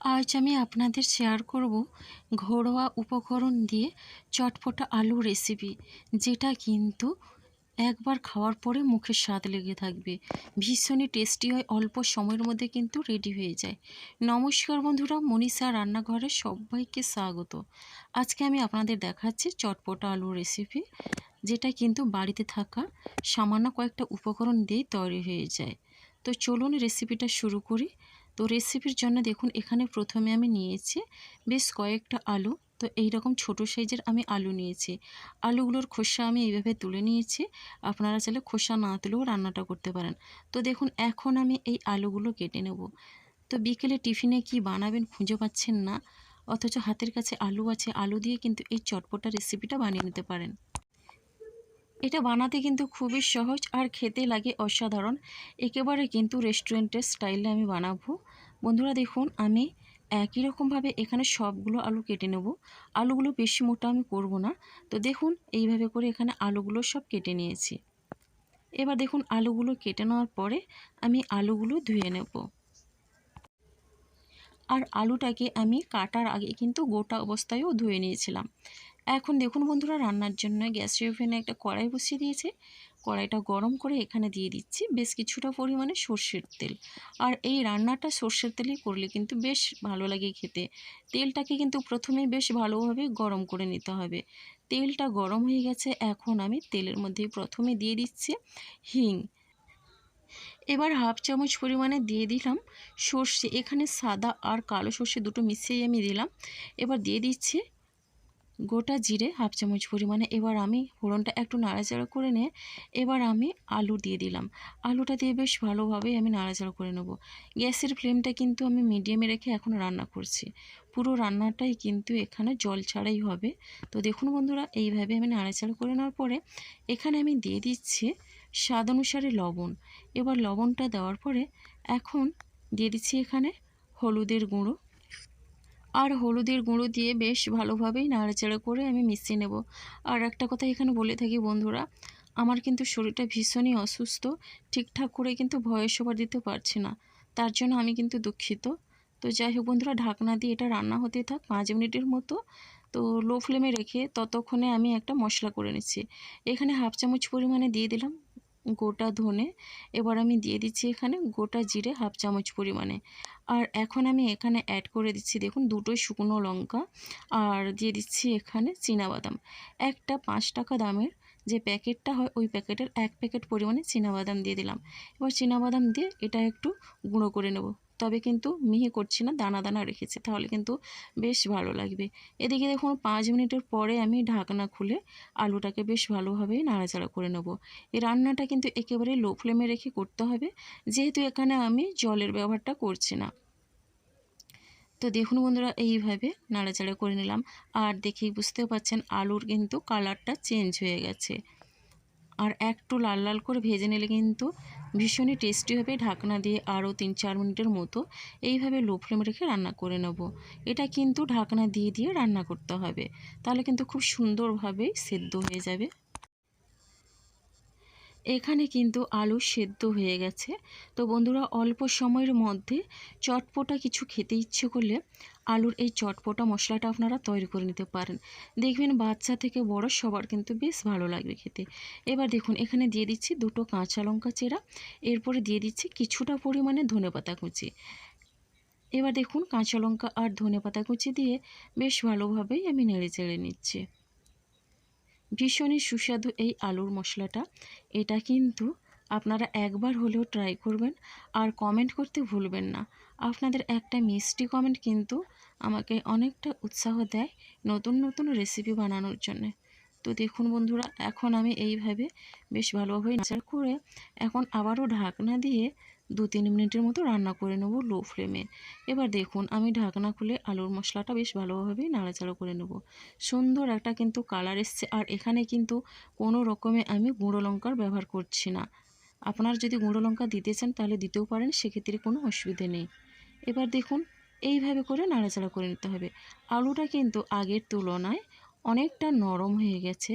আজ আমি আপনাদের শেয়ার করব ঘরোয়া উপকরণ দিয়ে চটপটা আলু রেসিপি, যেটা কিন্তু একবার খাওয়ার পরে মুখে স্বাদ লেগে থাকবে। ভীষণই টেস্টি হয়, অল্প সময়ের মধ্যে কিন্তু রেডি হয়ে যায়। নমস্কার বন্ধুরা, মনীষা রান্নাঘরে সবাইকে স্বাগত। আজকে আমি আপনাদের দেখাচ্ছি চটপটা আলু রেসিপি, যেটা কিন্তু বাড়িতে থাকা সামান্য কয়েকটা উপকরণ দিয়েই তৈরি হয়ে যায়। তো চলুন রেসিপিটা শুরু করি। তো রেসিপির জন্য দেখুন, এখানে প্রথমে আমি নিয়েছি বেশ কয়েকটা আলু। তো এইরকম ছোট সাইজের আমি আলু নিয়েছি। আলুগুলোর খোসা আমি এইভাবে তুলে নিয়েছি। আপনারা চাইলে খোসা না তুলেও রান্নাটা করতে পারেন। তো দেখুন, এখন আমি এই আলুগুলো কেটে নেব। তো বিকেলে টিফিনে কি বানাবেন খুঁজে পাচ্ছেন না, অথচ হাতের কাছে আলু আছে, আলু দিয়ে কিন্তু এই চটপটা রেসিপিটা বানিয়ে নিতে পারেন। এটা বানাতে কিন্তু খুবই সহজ আর খেতে লাগে অসাধারণ। একেবারে কিন্তু রেস্টুরেন্টের স্টাইলে আমি বানাবো। বন্ধুরা দেখুন, আমি একই রকমভাবে এখানে সবগুলো আলু কেটে নেব। আলুগুলো বেশি মোটা আমি করব না। তো দেখুন, এইভাবে করে এখানে আলুগুলো সব কেটে নিয়েছি। এবার দেখুন, আলুগুলো কেটে নেওয়ার পরে আমি আলুগুলো ধুয়ে নেব। আর আলুটাকে আমি কাটার আগে কিন্তু গোটা অবস্থায়ও ধুয়ে নিয়েছিলাম। এখন দেখুন বন্ধুরা, রান্নার জন্য গ্যাসের ওভেনে একটা কড়াই বসিয়ে দিয়েছে। কড়াইটা গরম করে এখানে দিয়ে দিচ্ছি বেশ কিছুটা পরিমাণে সর্ষের তেল। আর এই রান্নাটা সর্ষের তেলেই করলে কিন্তু বেশ ভালো লাগে খেতে। তেলটাকে কিন্তু প্রথমেই বেশ ভালোভাবে গরম করে নিতে হবে। তেলটা গরম হয়ে গেছে, এখন আমি তেলের মধ্যে প্রথমে দিয়ে দিচ্ছি হিং। এবার হাফ চামচ পরিমাণে দিয়ে দিলাম সর্ষে। এখানে সাদা আর কালো সর্ষে দুটো মিশিয়ে আমি দিলাম। এবার দিয়ে দিচ্ছি গোটা জিরে হাফ চামচ পরিমাণে। এবার আমি ফোড়নটা একটু নাড়াচাড়া করে নিয়ে এবার আমি আলু দিয়ে দিলাম। আলুটা দিয়ে বেশ ভালোভাবে আমি নাড়াচাড়া করে নেব। গ্যাসের ফ্লেমটা কিন্তু আমি মিডিয়ামে রেখে এখন রান্না করছি। পুরো রান্নাটাই কিন্তু এখানে জল ছাড়াই হবে। তো দেখুন বন্ধুরা, এইভাবে আমি নাড়াচাড়া করে নেওয়ার পরে এখানে আমি দিয়ে দিচ্ছি স্বাদ অনুসারে লবণ। এবার লবণটা দেওয়ার পরে এখন দিয়ে দিচ্ছি এখানে হলুদের গুঁড়ো। আর হলুদের গুঁড়ো দিয়ে বেশ ভালোভাবেই নাড়াচাড়া করে আমি মিশিয়ে নেব। আর একটা কথা এখানে বলে থাকি বন্ধুরা, আমার কিন্তু শরীরটা ভীষণই অসুস্থ, ঠিকঠাক করে কিন্তু ভয়েস ওভার দিতে পারছি না, তার জন্য আমি কিন্তু দুঃখিত। তো যাই হোক বন্ধুরা, ঢাকনা দিয়ে এটা রান্না হতে থাক 5 মিনিটের মতো। তো লো ফ্লেমে রেখে ততক্ষণে আমি একটা মশলা করে নিচ্ছি। এখানে হাফ চামচ পরিমাণে দিয়ে দিলাম গোটা ধনে। এবার আমি দিয়ে দিচ্ছি এখানে গোটা জিরে হাফ চামচ পরিমাণে। আর এখন আমি এখানে অ্যাড করে দিচ্ছি দেখুন দুটো শুকনো লঙ্কা। আর দিয়ে দিচ্ছি এখানে চীনাবাদাম। একটা 5 টাকা দামের যে প্যাকেটটা হয়, ওই প্যাকেটের 1 প্যাকেট পরিমাণে চীনাবাদাম দিয়ে দিলাম। এবার চীনাবাদাম দিয়ে এটা একটু গুঁড়ো করে নেব। তবে কিন্তু মিহি করছি না, দানা দানা রেখেছি, তাহলে কিন্তু বেশ ভালো লাগবে। এদিকে দেখুন 5 মিনিটের পরে আমি ঢাকনা খুলে আলুটাকে বেশ ভালোভাবেই নাড়াচাড়া করে নেব। এই রান্নাটা কিন্তু একেবারে লো ফ্লেমে রেখে করতে হবে, যেহেতু এখানে আমি জলের ব্যবহারটা করছি না। তো দেখুন বন্ধুরা, এইভাবে নাড়াচাড়া করে নিলাম। আর দেখেই বুঝতেও পাচ্ছেন আলুর কিন্তু কালারটা চেঞ্জ হয়ে গেছে। আর একটু লাল লাল করে ভেজে নিলে কিন্তু ভীষণই টেস্টি হবে। ঢাকনা দিয়ে আরও 3-4 মিনিটের মতো এইভাবে লো ফ্লেমে রেখে রান্না করে নেব। এটা কিন্তু ঢাকনা দিয়ে দিয়ে রান্না করতে হবে, তাহলে কিন্তু খুব সুন্দরভাবে সেদ্ধ হয়ে যাবে। এখানে কিন্তু আলু সেদ্ধ হয়ে গেছে। তো বন্ধুরা, অল্প সময়ের মধ্যে চটপটা কিছু খেতে ইচ্ছে করলে আলুর এই চটপটা মশলাটা আপনারা তৈরি করে নিতে পারেন। দেখবেন বাচ্চা থেকে বড় সবার কিন্তু বেশ ভালো লাগবে খেতে। এবার দেখুন, এখানে দিয়ে দিচ্ছি দুটো কাঁচা লঙ্কা চেরা। এরপরে দিয়ে দিচ্ছি কিছুটা পরিমাণে ধনেপাতা কুচি। এবার দেখুন, কাঁচা লঙ্কা আর ধনেপাতা কুচি দিয়ে বেশ ভালোভাবেই আমি নেড়ে চেড়ে নিচ্ছি। ভীষণই সুস্বাদু এই আলুর মশলাটা। এটা কিন্তু আপনারা একবার হলেও ট্রাই করবেন আর কমেন্ট করতে ভুলবেন না। আপনাদের একটা মিষ্টি কমেন্ট কিন্তু আমাকে অনেকটা উৎসাহ দেয় নতুন নতুন রেসিপি বানানোর জন্যে। তো দেখুন বন্ধুরা, এখন আমি এইভাবে বেশ ভালোভাবে নাড়াচাড়া করে এখন আবারও ঢাকনা দিয়ে 2-3 মিনিটের মতো রান্না করে নেব লো ফ্লেমে। এবার দেখুন, আমি ঢাকনা খুলে আলুর মশলাটা বেশ ভালোভাবেই নাড়াচাড়া করে নেব। সুন্দর একটা কিন্তু কালার এসছে। আর এখানে কিন্তু কোনো রকমে আমি গুঁড়ো লঙ্কার ব্যবহার করছি না। আপনারা যদি গুঁড়ো লঙ্কা দিতে চান তাহলে দিতেও পারেন, সেক্ষেত্রে কোনো অসুবিধে নেই। এবার দেখুন, এইভাবে করে নাড়াচাড়া করে নিতে হবে। আলুটা কিন্তু আগের তুলনায় অনেকটা নরম হয়ে গেছে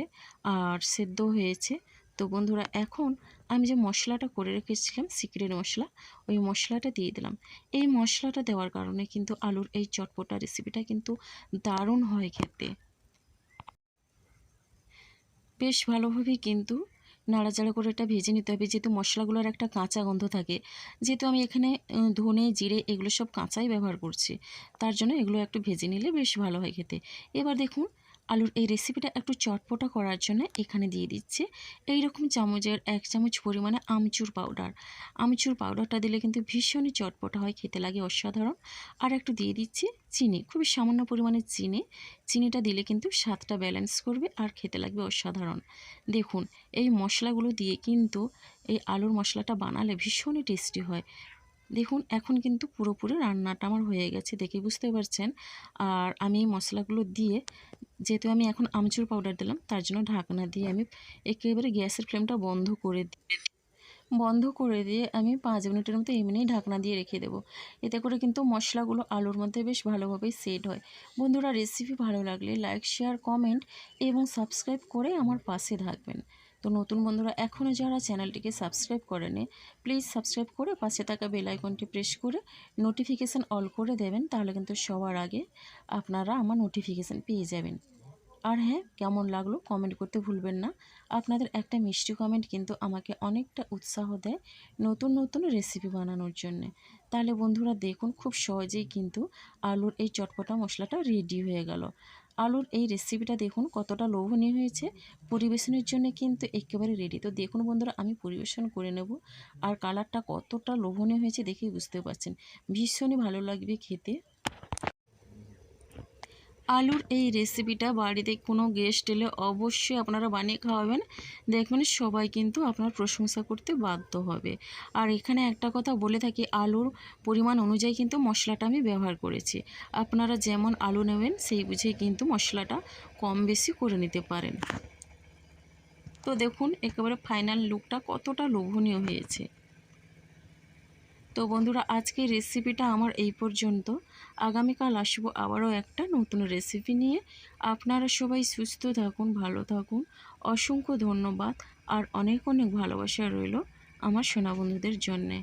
আর সেদ্ধ হয়েছে। তো বন্ধুরা, এখন আমি যে মশলাটা করে রেখেছিলাম সিক্রেট মশলা, ওই মশলাটা দিয়ে দিলাম। এই মশলাটা দেওয়ার কারণে কিন্তু আলুর এই চটপটা রেসিপিটা কিন্তু দারুণ হয় খেতে। বেশ ভালোভাবেই কিন্তু নাড়াচাড়া করে এটা ভেজে নিতে হবে, যেহেতু মশলাগুলোর একটা কাঁচা গন্ধ থাকে। যেহেতু আমি এখানে ধনে, জিরে এগুলো সব কাঁচাই ব্যবহার করছি, তার জন্য এগুলো একটু ভেজে নিলে বেশ ভালো হয় খেতে। এবার দেখুন আলুর এই রেসিপিটা একটু চটপটা করার জন্য এখানে দিয়ে দিচ্ছি এইরকম চামচের 1 চামচ পরিমাণে আমচুর পাউডার। আমচুর পাউডারটা দিলে কিন্তু ভীষণই চটপটা হয়, খেতে লাগে অসাধারণ। আর একটু দিয়ে দিচ্ছি চিনি, খুবই সামান্য পরিমাণে চিনি। চিনিটা দিলে কিন্তু স্বাদটা ব্যালেন্স করবে আর খেতে লাগবে অসাধারণ। দেখুন এই মশলাগুলো দিয়ে কিন্তু এই আলুর মশলাটা বানালে ভীষণই টেস্টি হয়। দেখুন এখন কিন্তু পুরোপুরি রান্নাটা আমার হয়ে গেছে, দেখে বুঝতে পারছেন। আর আমি এই মশলাগুলো দিয়ে, যেহেতু আমি এখন আমচুর পাউডার দিলাম, তার জন্য ঢাকনা দিয়ে আমি একেবারে গ্যাসের ফ্লেমটা বন্ধ করে দিয়ে আমি 5 মিনিটের মতো এমনিই ঢাকনা দিয়ে রেখে দেবো। এতে করে কিন্তু মশলাগুলো আলুর মধ্যে বেশ ভালোভাবেই সেট হয়। বন্ধুরা, রেসিপি ভালো লাগলে লাইক, শেয়ার, কমেন্ট এবং সাবস্ক্রাইব করে আমার পাশে থাকবেন। তো নতুন বন্ধুরা এখনও যারা চ্যানেলটিকে সাবস্ক্রাইব করেনি, প্লিজ সাবস্ক্রাইব করে পাশে থাকা বেল আইকনটি প্রেস করে নোটিফিকেশান অল করে দেবেন, তাহলে কিন্তু সবার আগে আপনারা আমার নোটিফিকেশান পেয়ে যাবেন। আর হ্যাঁ, কেমন লাগলো কমেন্ট করতে ভুলবেন না। আপনাদের একটা মিষ্টি কমেন্ট কিন্তু আমাকে অনেকটা উৎসাহ দেয় নতুন নতুন রেসিপি বানানোর জন্যে। তাহলে বন্ধুরা দেখুন খুব সহজেই কিন্তু আলুর এই চটপটা মশলাটা রেডি হয়ে গেল। আলুর এই রেসিপিটা দেখুন কতটা লোভনীয় হয়েছে, পরিবেশনের জন্য কিন্তু একেবারে রেডি। তো দেখুন বন্ধুরা আমি পরিবেশন করে নেব, আর কালারটা কতটা লোভনীয় হয়েছে দেখেই বুঝতে পারছেন, ভীষণই ভালো লাগবে খেতে। আলুর এই রেসিপিটা বাড়িতে কোনো গেস্ট এলে অবশ্যই আপনারা বানিয়ে খাওয়াবেন, দেখবেন সবাই কিন্তু আপনার প্রশংসা করতে বাধ্য হবে। আর এখানে একটা কথা বলে থাকি, আলুর পরিমাণ অনুযায়ী কিন্তু মশলাটা আমি ব্যবহার করেছি। আপনারা যেমন আলু নেবেন সেই বুঝেই কিন্তু মশলাটা কম বেশি করে নিতে পারেন। তো দেখুন একেবারে ফাইনাল লুকটা কতটা লোভনীয় হয়েছে। তো বন্ধুরা আজকের রেসিপিটা আমার এই পর্যন্ত। আগামীকাল আসবো আবারও একটা নতুন রেসিপি নিয়ে। আপনারা সবাই সুস্থ থাকুন, ভালো থাকুন। অসংখ্য ধন্যবাদ আর অনেক অনেক ভালোবাসা রইল আমার সোনা বন্ধুদের জন্যে।